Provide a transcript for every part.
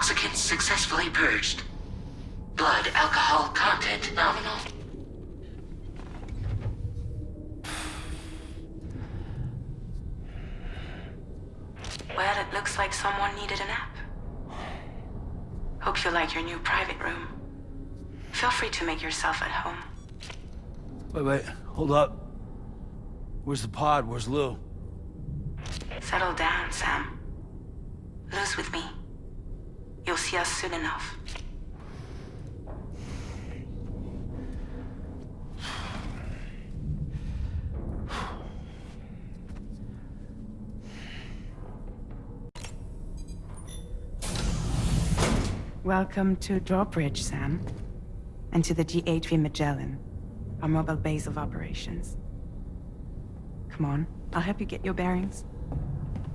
Toxicants successfully purged. Blood alcohol content nominal. Well, it looks like someone needed a nap. Hope you like your new private room. Feel free to make yourself at home. Wait, hold up. Where's the pod? Where's Lou? Settle down, Sam. Lou's with me. You'll see us soon enough. Welcome to Drawbridge, Sam. And to the GHV Magellan, our mobile base of operations. Come on, I'll help you get your bearings.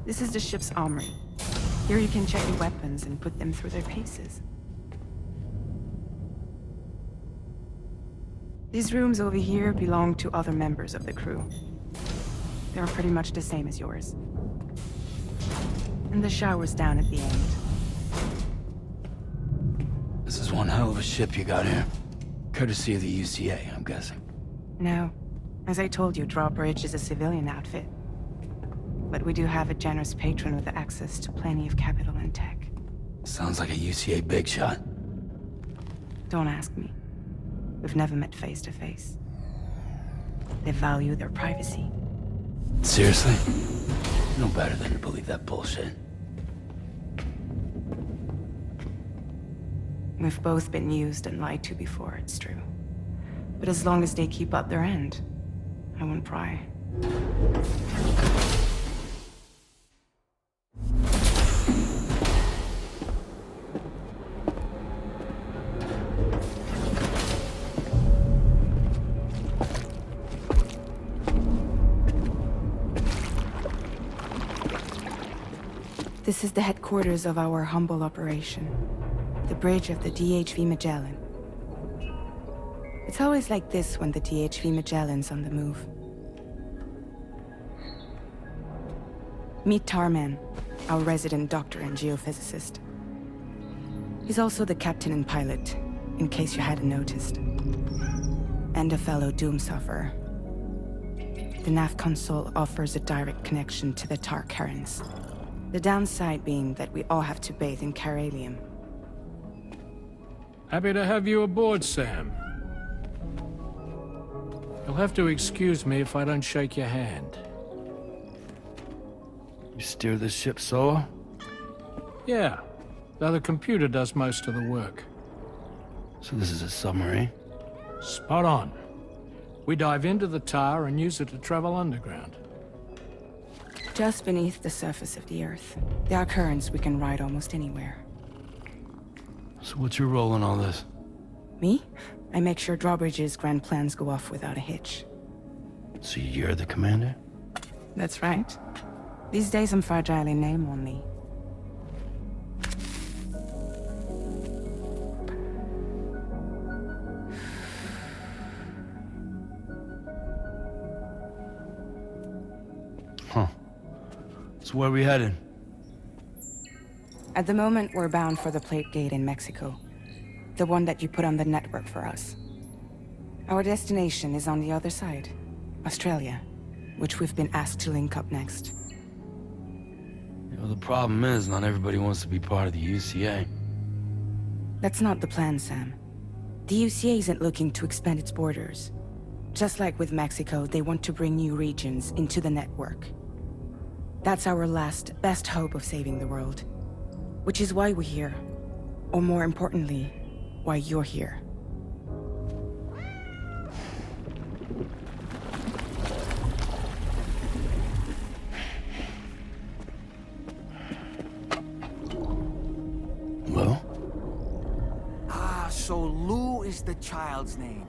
This is the ship's armory. Here you can check your weapons and put them through their paces. These rooms over here belong to other members of the crew. They're pretty much the same as yours. And the shower's down at the end. This is one hell of a ship you got here. Courtesy of the UCA, I'm guessing. No. As I told you, Drawbridge is a civilian outfit. But we do have a generous patron with access to plenty of capital and tech. Sounds like a UCA big shot. Don't ask me. We've never met face to face. They value their privacy. Seriously? No better than to believe that bullshit. We've both been used and lied to before, it's true. But as long as they keep up their end, I won't pry. This is the headquarters of our humble operation. The bridge of the DHV Magellan. It's always like this when the DHV Magellan's on the move. Meet Tarman, our resident doctor and geophysicist. He's also the captain and pilot, in case you hadn't noticed. And a fellow doom sufferer. The nav console offers a direct connection to the Tar currents. The downside being that we all have to bathe in caralium. Happy to have you aboard, Sam. You'll have to excuse me if I don't shake your hand. You steer this ship solo? Yeah, though the computer does most of the work. So this is a submarine? Spot on. We dive into the tar and use it to travel underground. Just beneath the surface of the Earth, there are currents we can ride almost anywhere. So what's your role in all this? Me? I make sure Drawbridge's grand plans go off without a hitch. So you're the commander? That's right. These days I'm fragile in name only. Huh. So where are we headed? At the moment, we're bound for the Plate Gate in Mexico. The one that you put on the network for us. Our destination is on the other side, Australia, which we've been asked to link up next. You know, the problem is, not everybody wants to be part of the UCA. That's not the plan, Sam. The UCA isn't looking to expand its borders. Just like with Mexico, they want to bring new regions into the network. That's our last, best hope of saving the world. Which is why we're here. Or more importantly, why you're here. Hello? Ah, so Lou is the child's name.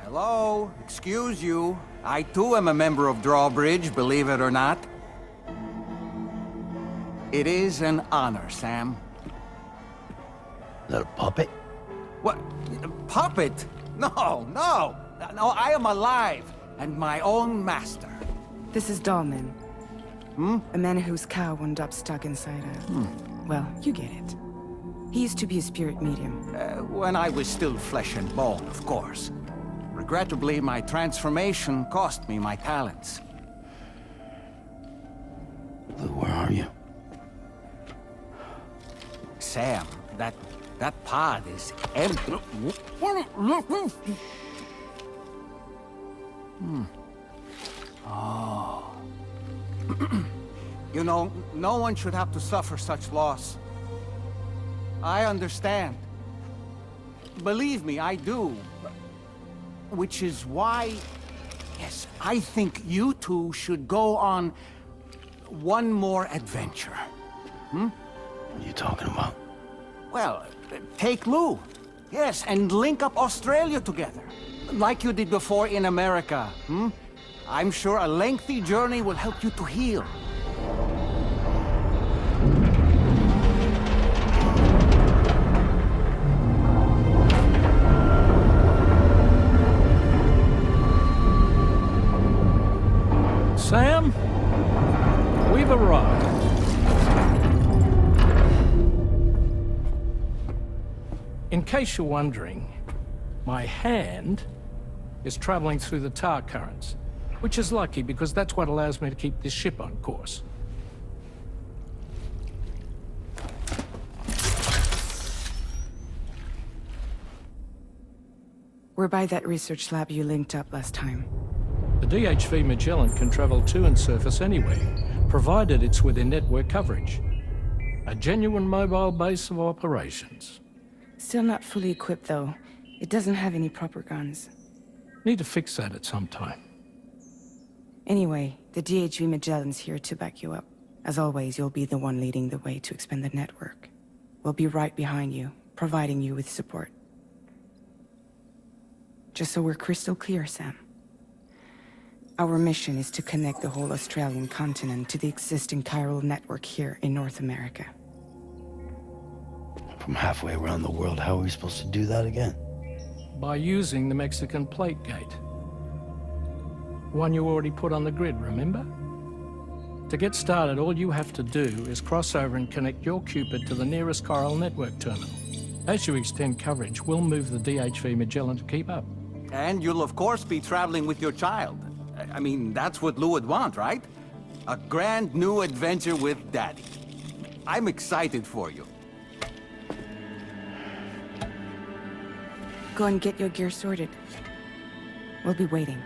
Hello? Excuse you. I too am a member of Drawbridge, believe it or not. It is an honor, Sam. Is that a puppet? What? A puppet? No, no! No, I am alive, and my own master. This is Dolman. A man whose cow wound up stuck inside a... Well, you get it. He used to be a spirit medium. When I was still flesh and bone, of course. Regrettably, my transformation cost me my talents. Lou, where are you? Sam, that pod is empty. Oh. You know, no one should have to suffer such loss. I understand. Believe me, I do. Which is why, yes, I think you two should go on one more adventure. What are you talking about? Well, take Lou. Yes, and link up Australia together. Like you did before in America, I'm sure a lengthy journey will help you to heal. Sam, we've arrived. In case you're wondering, my hand is traveling through the tar currents, which is lucky because that's what allows me to keep this ship on course. We're by that research lab you linked up last time. The DHV Magellan can travel to and surface anywhere, provided it's within network coverage. A genuine mobile base of operations. Still not fully equipped, though. It doesn't have any proper guns. Need to fix that at some time. Anyway, the DHV Magellan's here to back you up. As always, you'll be the one leading the way to expand the network. We'll be right behind you, providing you with support. Just so we're crystal clear, Sam. Our mission is to connect the whole Australian continent to the existing chiral network here in North America. From halfway around the world, how are we supposed to do that again? By using the Mexican plate gate. One you already put on the grid, remember? To get started, all you have to do is cross over and connect your Cupid to the nearest chiral network terminal. As you extend coverage, we'll move the DHV Magellan to keep up. And you'll of course be traveling with your child. I mean, that's what Lou would want, right? A grand new adventure with Daddy. I'm excited for you. Go and get your gear sorted. We'll be waiting.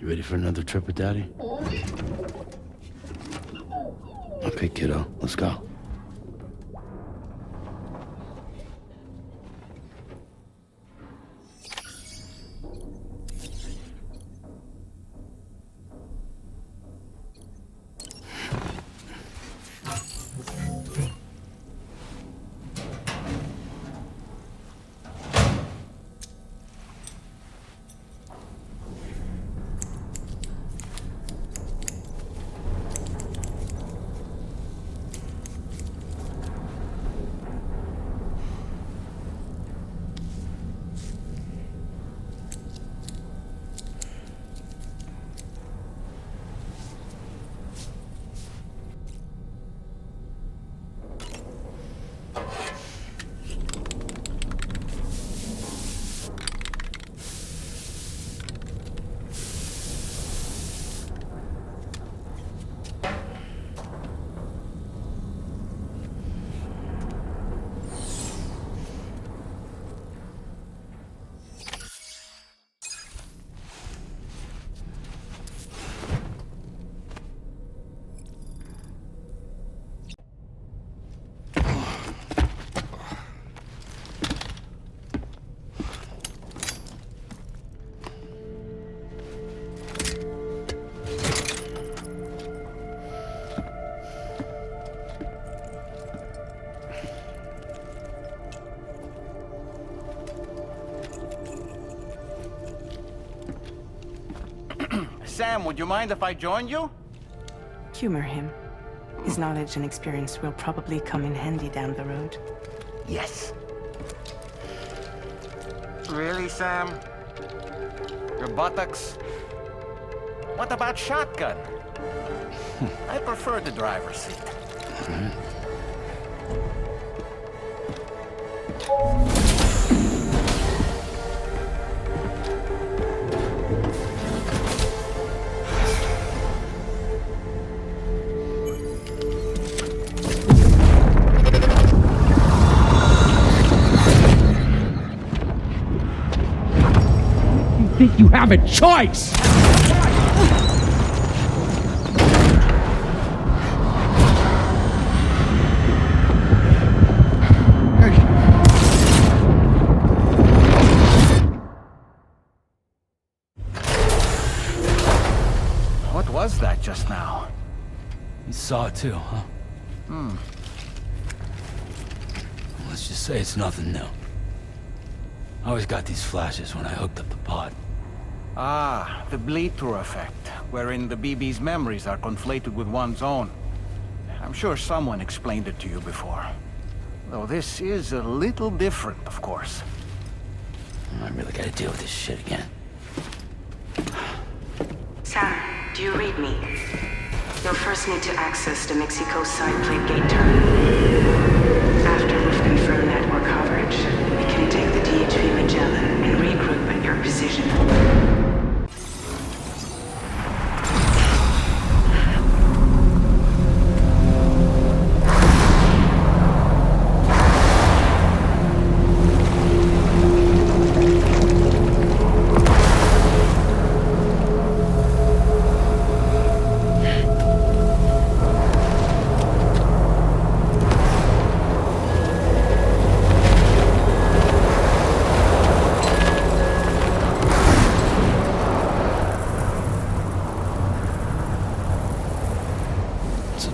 You ready for another trip with Daddy? Okay, kiddo, let's go. Sam, would you mind if I joined you? Humor him. His knowledge and experience will probably come in handy down the road. Yes. Really, Sam? Your buttocks? What about shotgun? I prefer the driver's seat. Think you have a choice? What was that just now? You saw it too, huh? Let's just say it's nothing new. I always got these flashes when I hooked up the pod. Ah, the bleed-through effect, wherein the BB's memories are conflated with one's own. I'm sure someone explained it to you before. Though this is a little different, of course. I really gotta deal with this shit again. Sam, do you read me? You'll first need to access the Mexico side plate gate terminal. After we've confirmed network coverage, we can take the DHV Magellan and regroup at your position.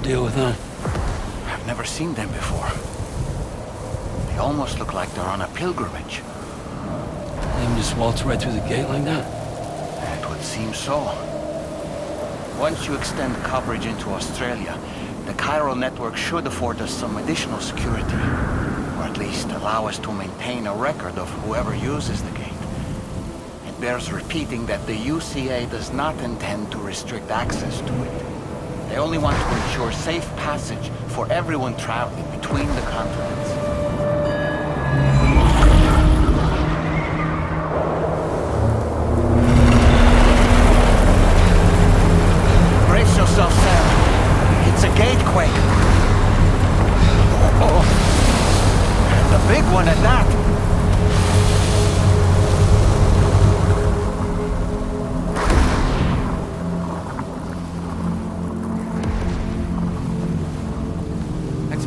Deal with them. I've never seen them before. They almost look like they're on a pilgrimage. They can just waltz right through the gate like that? It would seem so. Once you extend coverage into Australia, the chiral network should afford us some additional security. Or at least allow us to maintain a record of whoever uses the gate. It bears repeating that the UCA does not intend to restrict access to it. They only want to ensure safe passage for everyone traveling between the continents. Brace yourself, Sam. It's a gatequake. Oh, and a big one at that.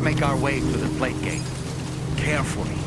Make our way to the plate gate. Carefully.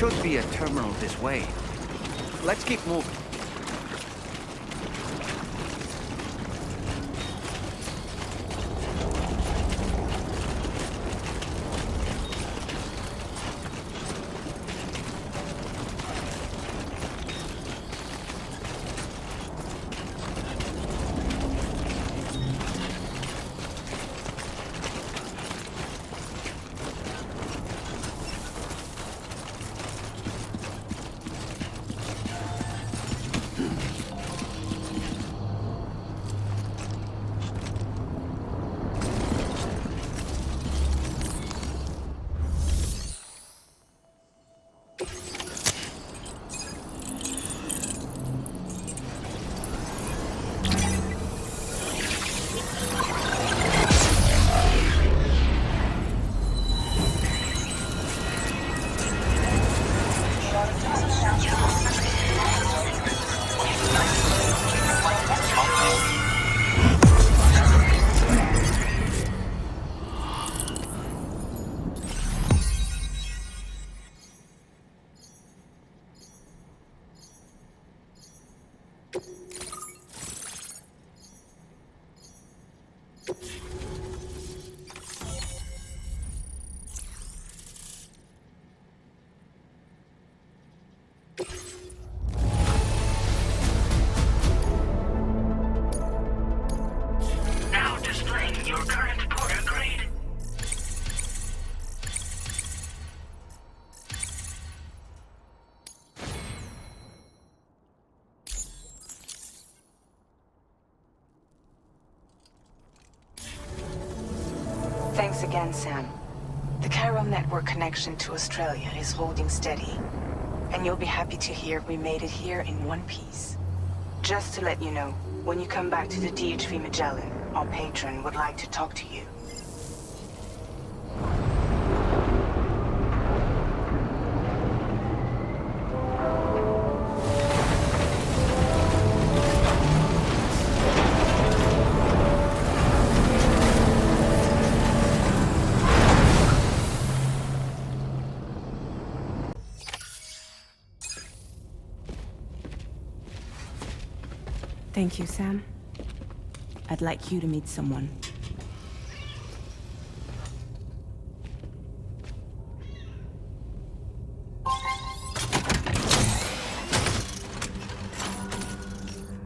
should be a terminal this way. Let's keep moving. Now displaying your current porter grade. Thanks again, Sam. The chiral network connection to Australia is holding steady. And you'll be happy to hear we made it here in one piece. Just to let you know, when you come back to the DHV Magellan, our patron would like to talk to you. Thank you, Sam. I'd like you to meet someone.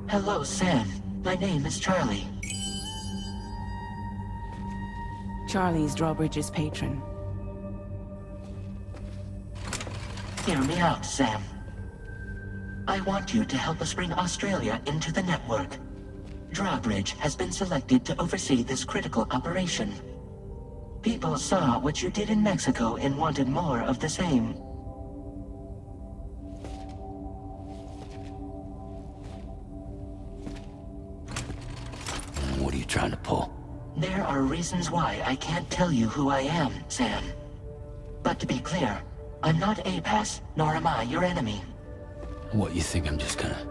Hello, Sam. My name is Charlie. Charlie's Drawbridge's patron. Hear me out, Sam. I want you to help us bring Australia into the network. Drawbridge has been selected to oversee this critical operation. People saw what you did in Mexico and wanted more of the same. What are you trying to pull? There are reasons why I can't tell you who I am, Sam. But to be clear, I'm not APAS, nor am I your enemy. What, you think I'm just gonna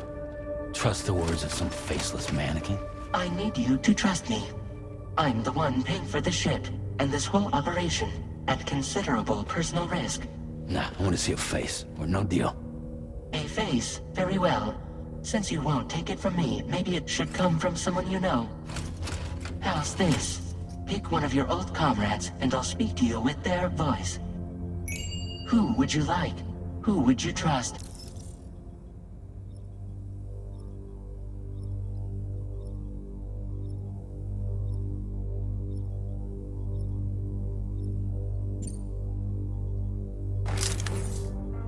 trust the words of some faceless mannequin? I need you to trust me. I'm the one paying for the ship, and this whole operation, at considerable personal risk. Nah, I want to see a face, or no deal. A face? Very well. Since you won't take it from me, maybe it should come from someone you know. How's this? Pick one of your old comrades, and I'll speak to you with their voice. Who would you like? Who would you trust?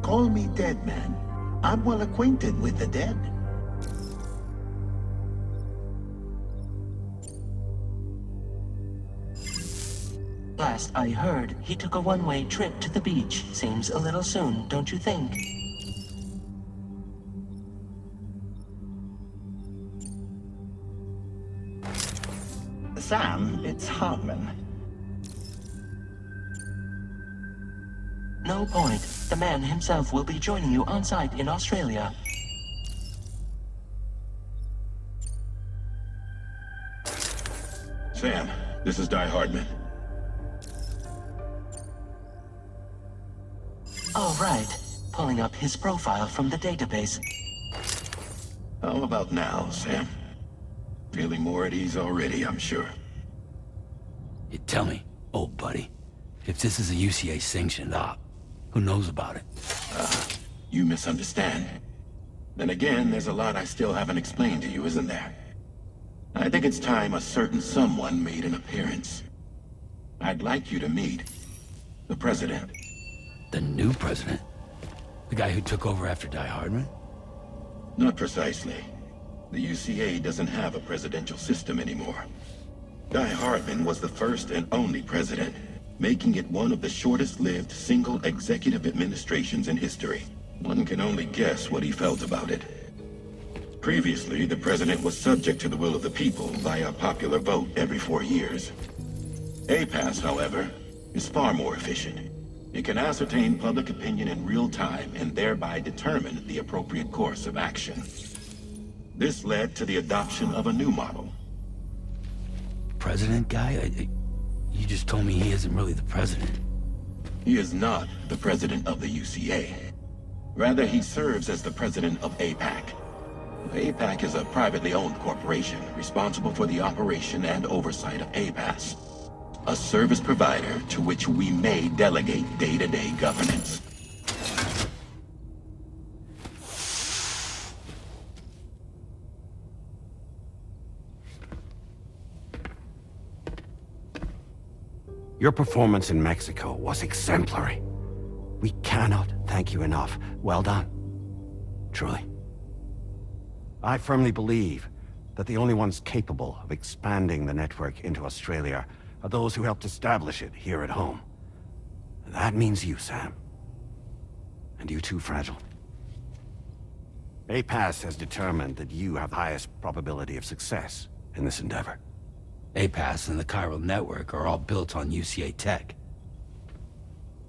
Call me dead man. I'm well acquainted with the dead. Last I heard, he took a one-way trip to the beach. Seems a little soon, don't you think? Sam, it's Hartman. No point. The man himself will be joining you on site in Australia. Sam, this is Di Hardman. All right. pulling up his profile from the database. How about now, Sam? Feeling more at ease already, I'm sure. You tell me, old buddy, if this is a UCA-sanctioned op, who knows about it? You misunderstand. Then again, there's a lot I still haven't explained to you, isn't there? I think it's time a certain someone made an appearance. I'd like you to meet the President. The new president? The guy who took over after Die Hardman? Not precisely. The UCA doesn't have a presidential system anymore. Die Hardman was the first and only president, making it one of the shortest-lived single executive administrations in history. One can only guess what he felt about it. Previously, the president was subject to the will of the people via popular vote every 4 years. APAS, however, is far more efficient. It can ascertain public opinion in real time and thereby determine the appropriate course of action. This led to the adoption of a new model. President guy? You just told me he isn't really the president. He is not the president of the UCA. Rather, he serves as the president of APAC. APAC is a privately owned corporation responsible for the operation and oversight of APAS, a service provider to which we may delegate day-to-day governance. Your performance in Mexico was exemplary. We cannot thank you enough. Well done. Truly. I firmly believe that the only ones capable of expanding the network into Australia are those who helped establish it here at home. That means you, Sam. And you too, Fragile. APAS has determined that you have the highest probability of success in this endeavor. APAS and the chiral network are all built on UCA tech.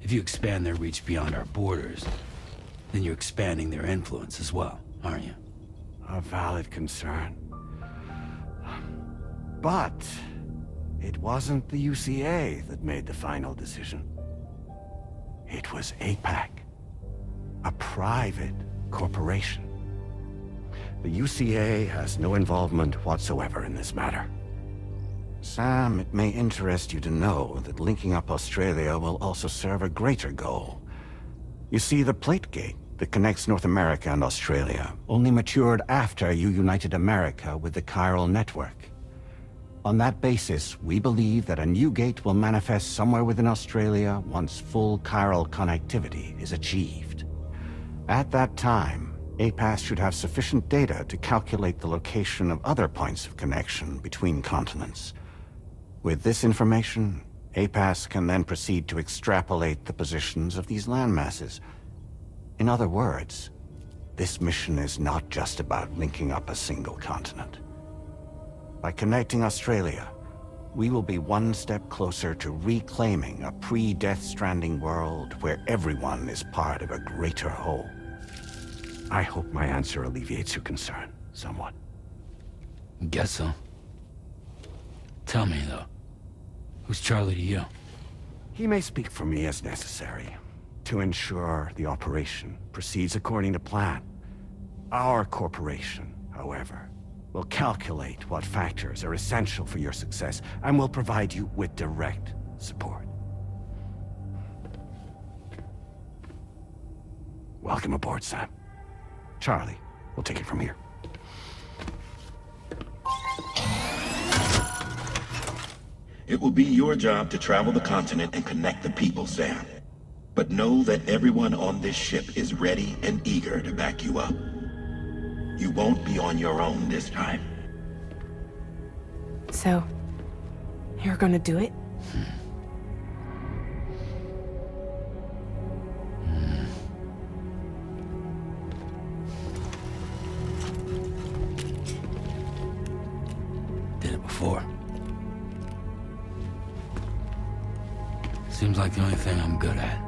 If you expand their reach beyond our borders, then you're expanding their influence as well, aren't you? A valid concern. But it wasn't the UCA that made the final decision. It was APAC, a private corporation. The UCA has no involvement whatsoever in this matter. Sam, it may interest you to know that linking up Australia will also serve a greater goal. You see, the plate gate that connects North America and Australia only matured after you united America with the chiral network. On that basis, we believe that a new gate will manifest somewhere within Australia once full chiral connectivity is achieved. At that time, APAS should have sufficient data to calculate the location of other points of connection between continents. With this information, APAS can then proceed to extrapolate the positions of these landmasses. In other words, this mission is not just about linking up a single continent. By connecting Australia, we will be one step closer to reclaiming a pre-Death Stranding world where everyone is part of a greater whole. I hope my answer alleviates your concern somewhat. Guess so. Tell me, though. Who's Charlie to you? He may speak for me as necessary to ensure the operation proceeds according to plan. Our corporation, however, will calculate what factors are essential for your success and will provide you with direct support. Welcome aboard, Sam. Charlie, we'll take it from here. It will be your job to travel the continent and connect the people, Sam. But know that everyone on this ship is ready and eager to back you up. You won't be on your own this time. So, you're gonna do it? Did it before. Seems like the only thing I'm good at.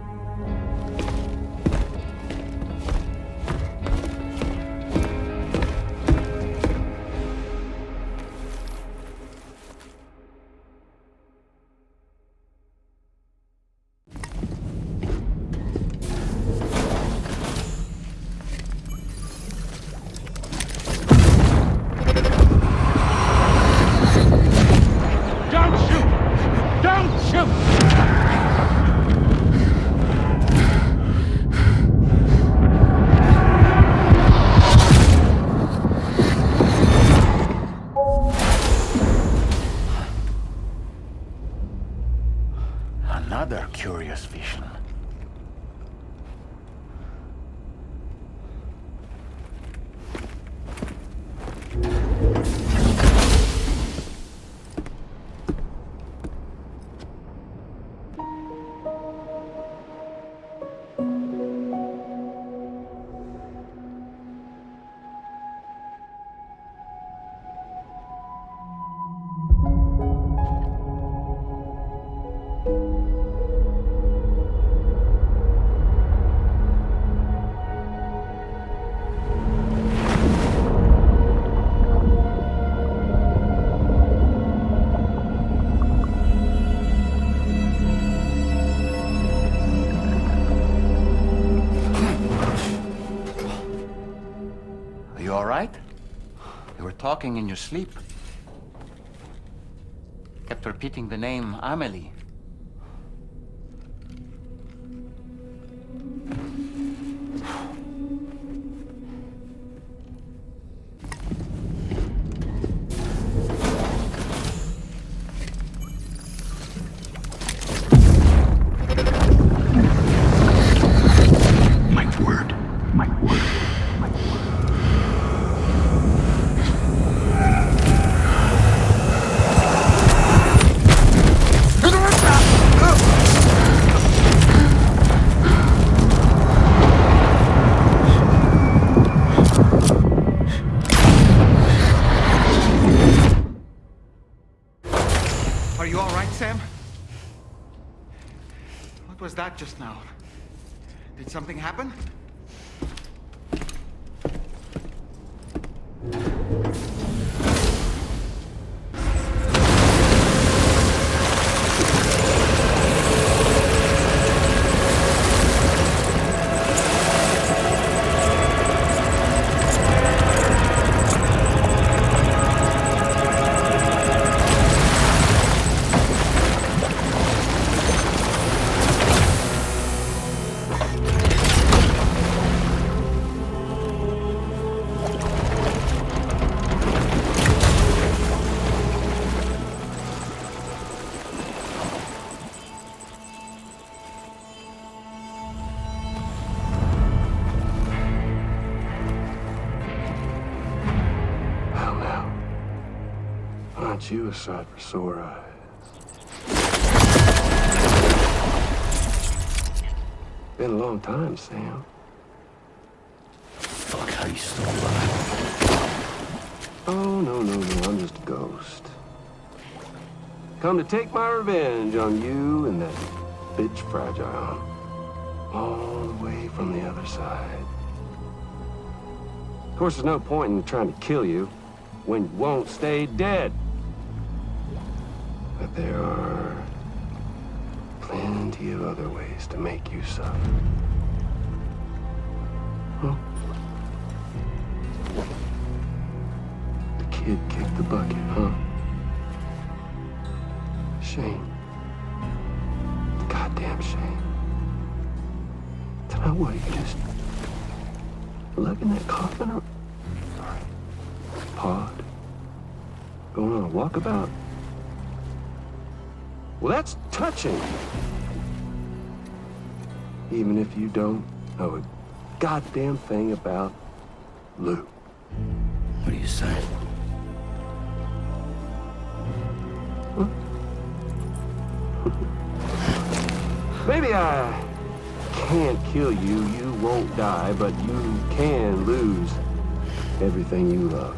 another curious vision. Talking in your sleep. Kept repeating the name Amelie. What was that just now? Did something happen? You a sight for sore eyes. Been a long time, Sam. Fuck, how you still alive? Oh, no, I'm just a ghost. Come to take my revenge on you and that bitch Fragile. All the way from the other side. Of course, there's no point in trying to kill you when you won't stay dead. But there are plenty of other ways to make you suffer. Huh? The kid kicked the bucket, huh? Shame. Goddamn shame. Tonight, what, you just lugging that coffin or pod? Going on a walkabout? Well, that's touching. Even if you don't know a goddamn thing about Lou. What are you saying? Huh? Maybe I can't kill you, you won't die, but you can lose everything you love.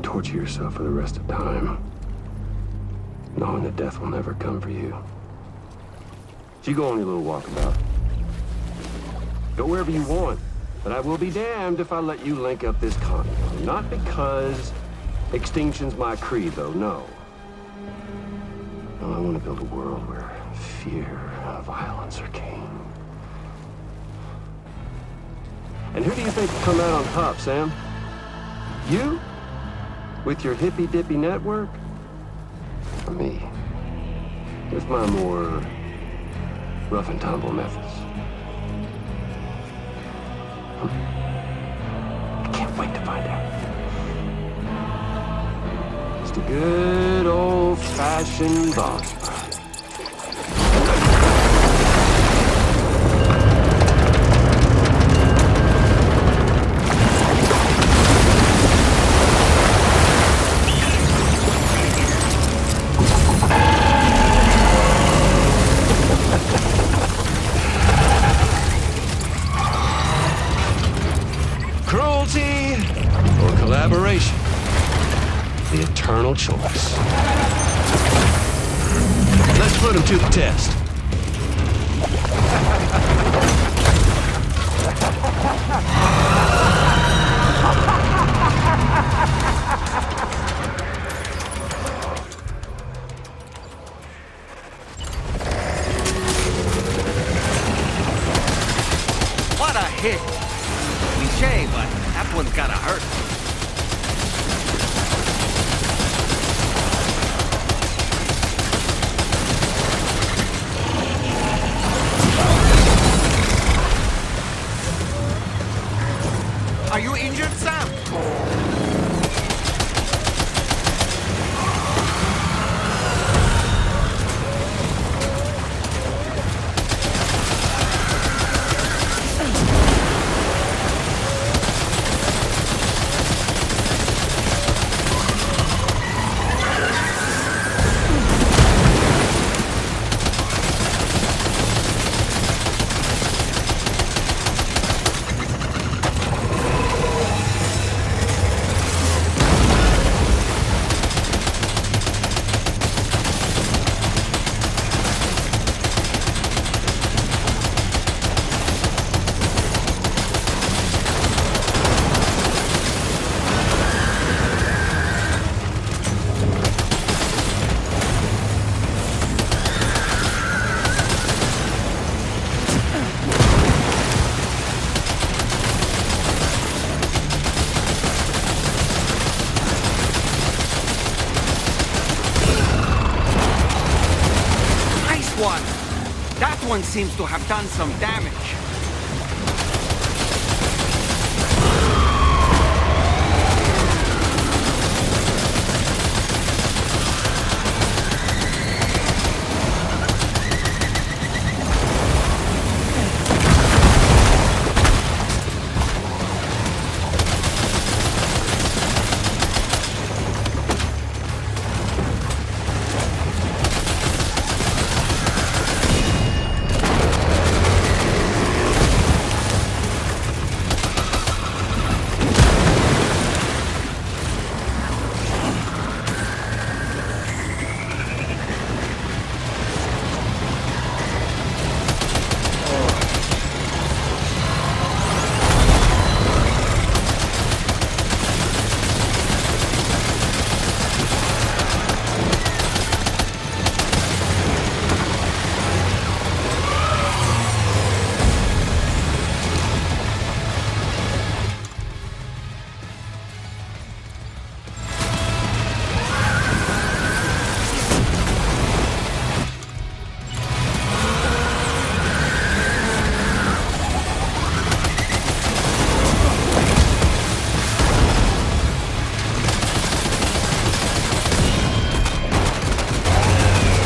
Torture yourself for the rest of time, knowing that death will never come for you. So you go on your little walkabout. Go wherever you want, but I will be damned if I let you link up this continent. Not because extinction's my creed, though, no. No, I want to build a world where fear and violence are king. And who do you think will come out on top, Sam? You? With your hippy-dippy network? Or me? With my more rough-and-tumble methods? I can't wait to find out. Just a good old old-fashioned boss fight. Cruelty or collaboration? The eternal choice. Let's put him to the test. What a hit! Cliche, but that one's gotta hurt. Are you injured, Sam? One. That one seems to have done some damage.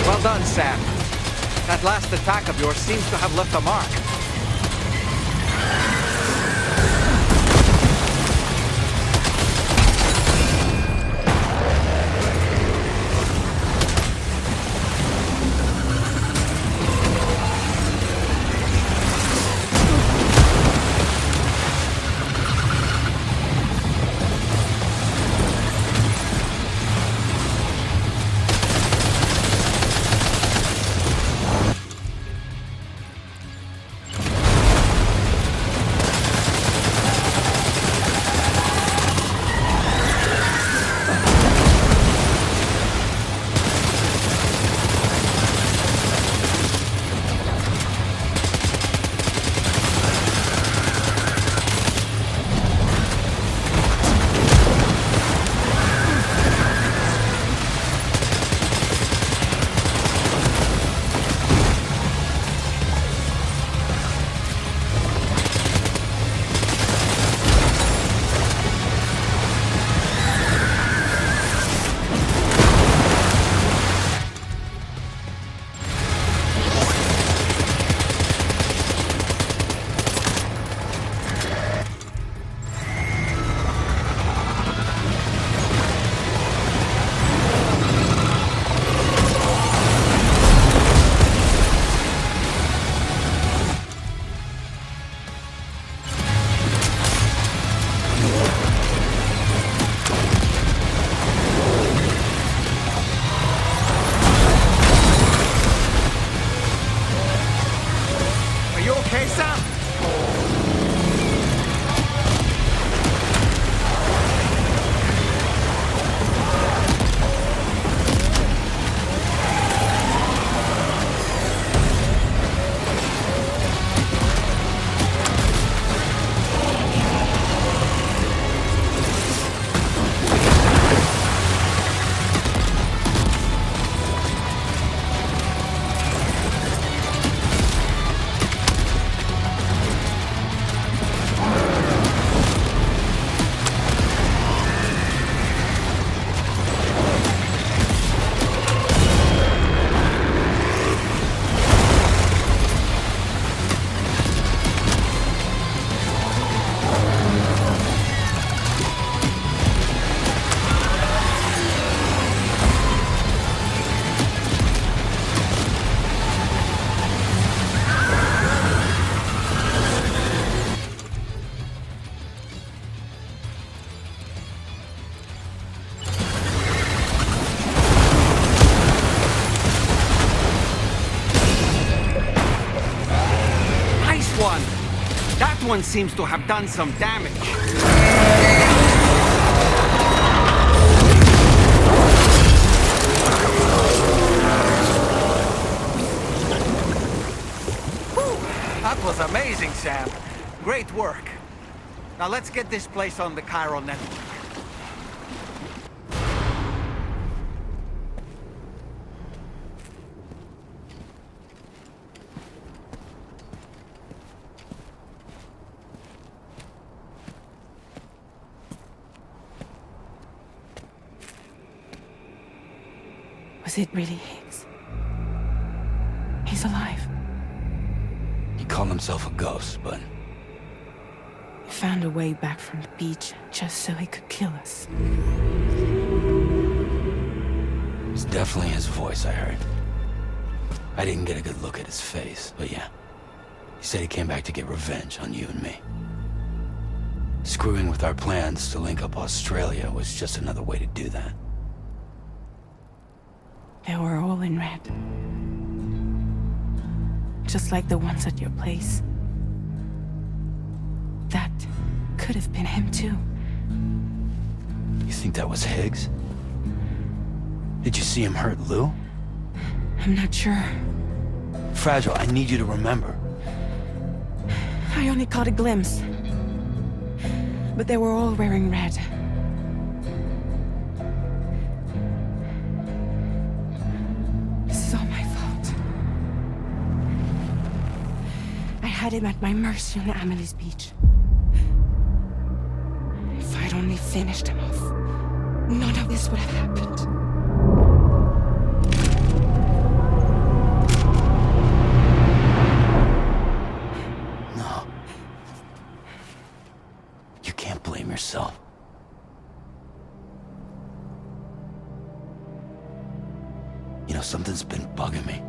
Well done, Sam. That last attack of yours seems to have left a mark. Someone seems to have done some damage. That was amazing, Sam. Great work. Now let's get this place on the chiral network. Was it really Higgs? He's alive. He called himself a ghost, but He found a way back from the beach just so he could kill us. it's definitely his voice I heard. I didn't get a good look at his face, but yeah. He said he came back to get revenge on you and me. Screwing with our plans to link up Australia was just another way to do that. They were all in red. Just like the ones at your place. That could have been him too. You think that was Higgs? Did you see him hurt Lou? I'm not sure. Fragile, I need you to remember. I only caught a glimpse. But they were all wearing red. This is all my fault. I had him at my mercy on Amelie's beach. If I'd only finished him off, none of this would have happened. No. You can't blame yourself. You know, something's been bugging me.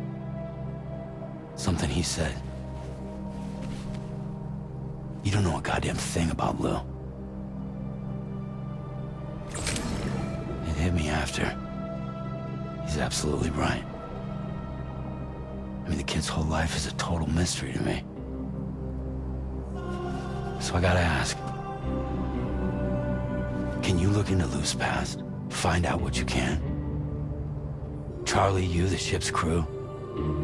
Something he said. You don't know a goddamn thing about Lou. It hit me after. He's absolutely right. I mean, the kid's whole life is a total mystery to me. So I gotta ask. Can you look into Lou's past? Find out what you can? Charlie, you, the ship's crew,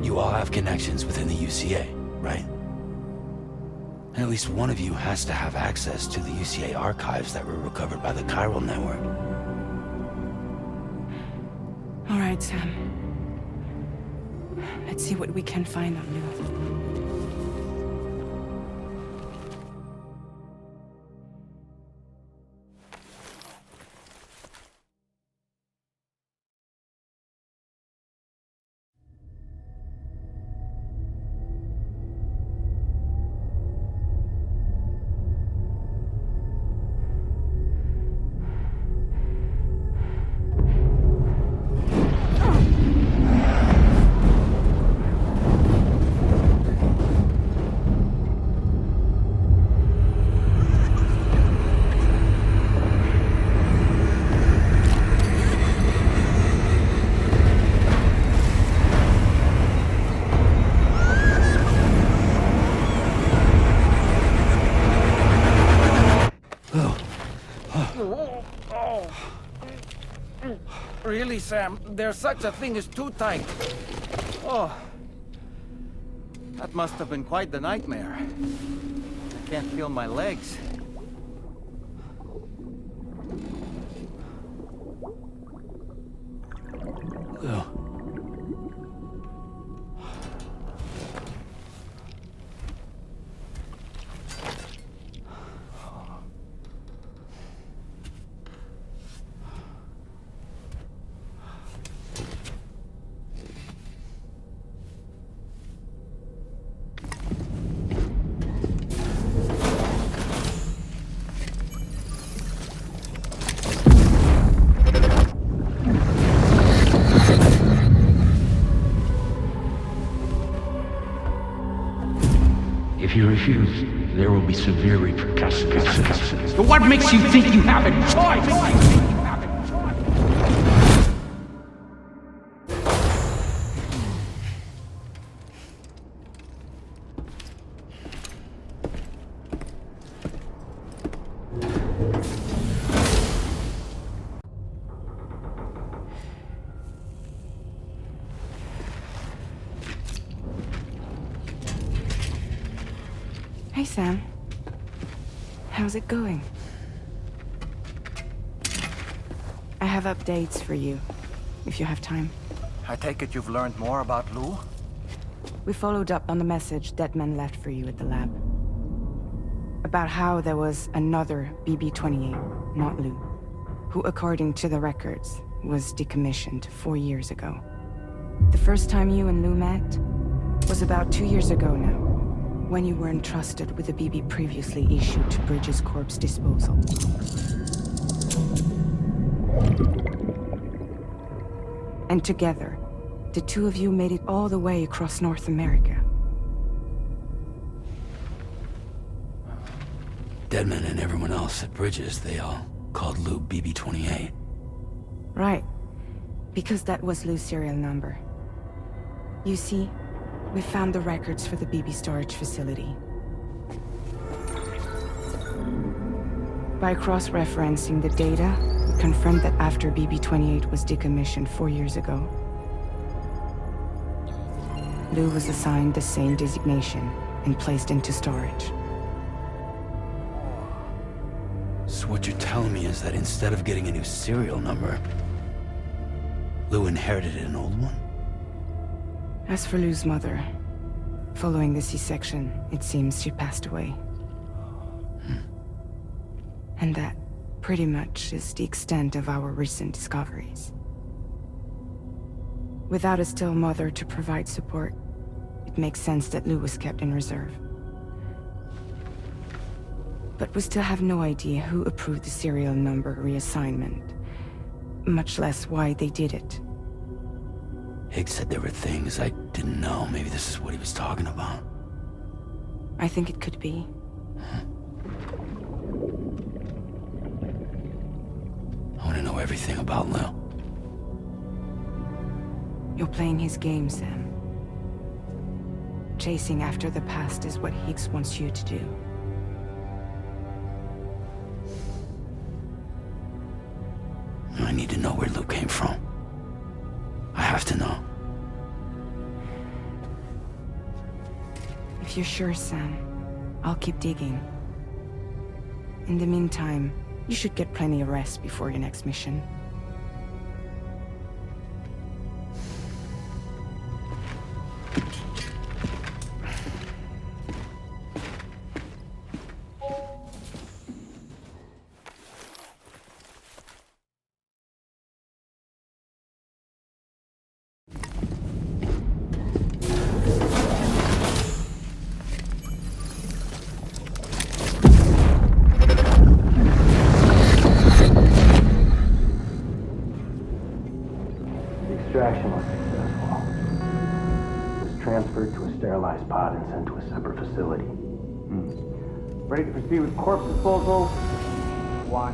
you all have connections within the UCA, right? And at least one of you has to have access to the UCA archives that were recovered by the chiral network. All right, Sam. Let's see what we can find on Lou. Really, Sam? There's such a thing as too tight. Oh. That must have been quite the nightmare. I can't feel my legs. Lou. If you refuse, there will be severe repercussions. But what makes you think you have a choice? Hi, Sam. How's it going? I have updates for you, if you have time. I take it you've learned more about Lou? We followed up on the message Deadman left for you at the lab. About how there was another BB-28, not Lou, who, according to the records, was decommissioned 4 years ago. The first time you and Lou met was about 2 years ago now, when you were entrusted with the BB previously issued to Bridges Corp's disposal. And together, the two of you made it all the way across North America. Deadman and everyone else at Bridges, they all called Lou BB-28. Right. Because that was Lou's serial number. You see, we found the records for the BB storage facility. By cross-referencing the data, we confirmed that after BB-28 was decommissioned 4 years ago, Lou was assigned the same designation and placed into storage. So what you're telling me is that instead of getting a new serial number, Lou inherited an old one? As for Lou's mother, following the C-section, it seems she passed away. And that, pretty much, is the extent of our recent discoveries. Without a still mother to provide support, it makes sense that Lou was kept in reserve. But we still have no idea who approved the serial number reassignment, much less why they did it. Higgs said there were things I didn't know. Maybe this is what he was talking about. I think it could be. I want to know everything about Lou. You're playing his game, Sam. Chasing after the past is what Higgs wants you to do. I need to know where Lou came from. I have to know. If you're sure, Sam, I'll keep digging. In the meantime, you should get plenty of rest before your next mission. Extraction was successful. It was transferred to a sterilized pod and sent to a separate facility. Ready to proceed with corpse disposal? 1.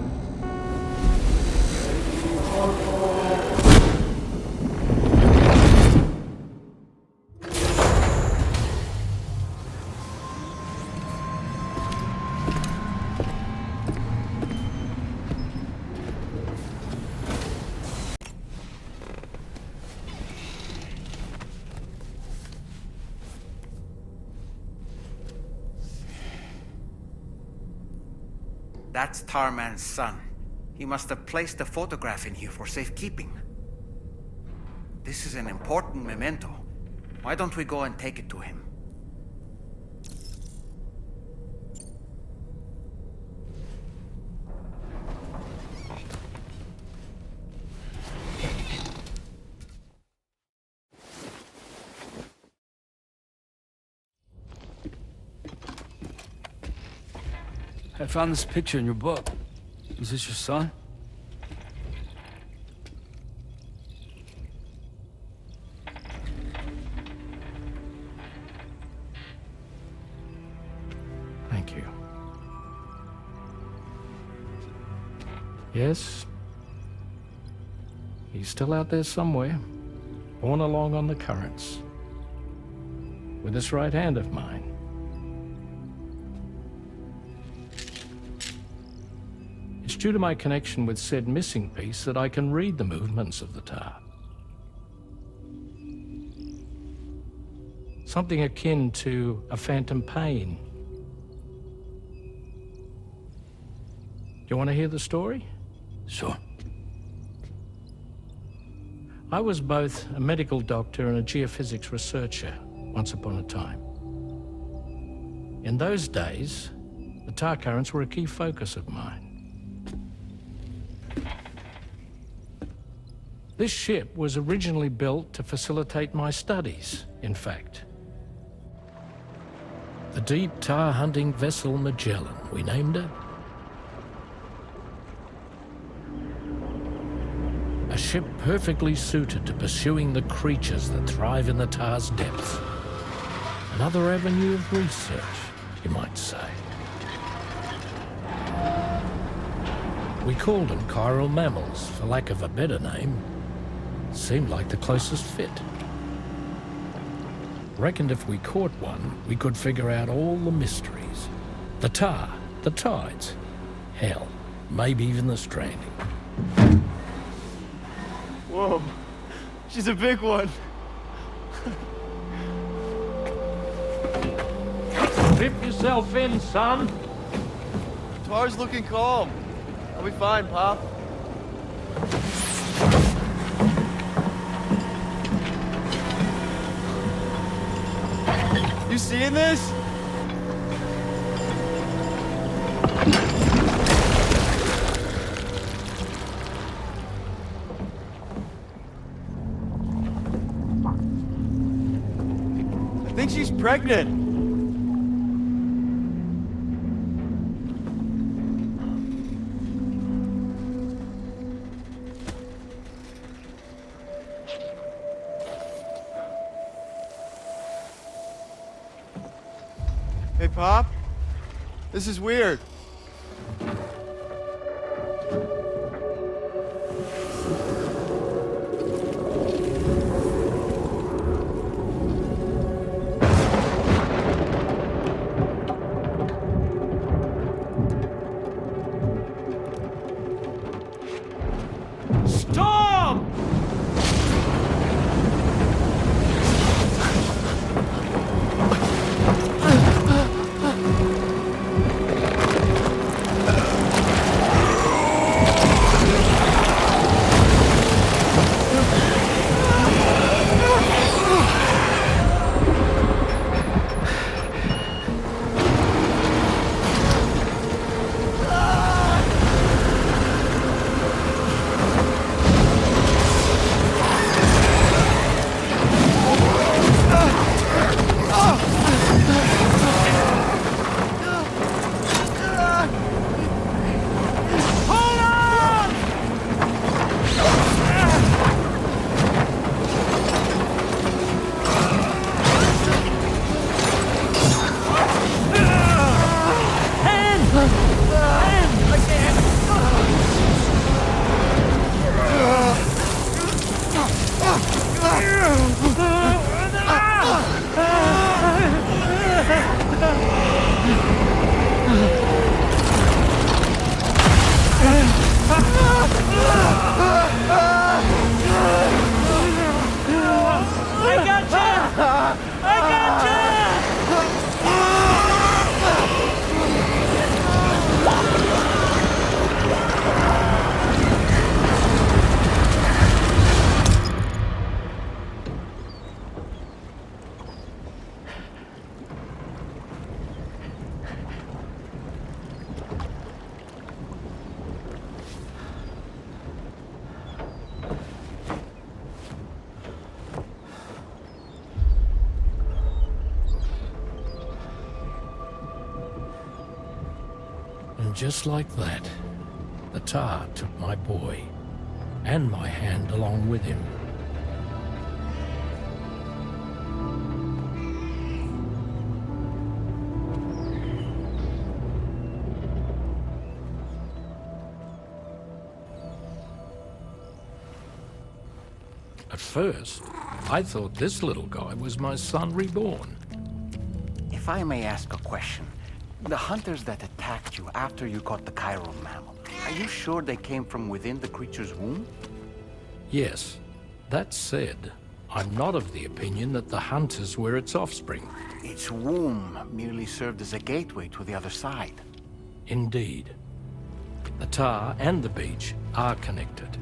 That's Tarman's son. He must have placed a photograph in here for safekeeping. This is an important memento. Why don't we go and take it to him? I found this picture in your book. Is this your son? Thank you. Yes. He's still out there somewhere, borne along on the currents, with this right hand of mine. It's due to my connection with said missing piece that I can read the movements of the tar. Something akin to a phantom pain You want to hear the story? Sure. I was both a medical doctor and a geophysics researcher once upon a time. In those days, the tar currents were a key focus of mine. This ship was originally built to facilitate my studies, in fact. The deep tar hunting vessel Magellan, we named it. A ship perfectly suited to pursuing the creatures that thrive in the tar's depths. Another avenue of research, you might say. We called them chiral mammals, for lack of a better name. Seemed like the closest fit. Reckoned if we caught one, we could figure out all the mysteries. The tar, the tides, hell, maybe even the stranding. Whoa, she's a big one. Dip yourself in, son. Tar's looking calm. I'll be fine, Pop. You seeing this? I think she's pregnant. Hey, Pop. This is weird. Storm! And just like that, the tar took my boy, and my hand along with him. At first, I thought this little guy was my son reborn. If I may ask a question, the hunters that attacked you after you caught the chiral mammal, are you sure they came from within the creature's womb? Yes. That said, I'm not of the opinion that the hunters were its offspring. Its womb merely served as a gateway to the other side. Indeed. The tar and the beach are connected.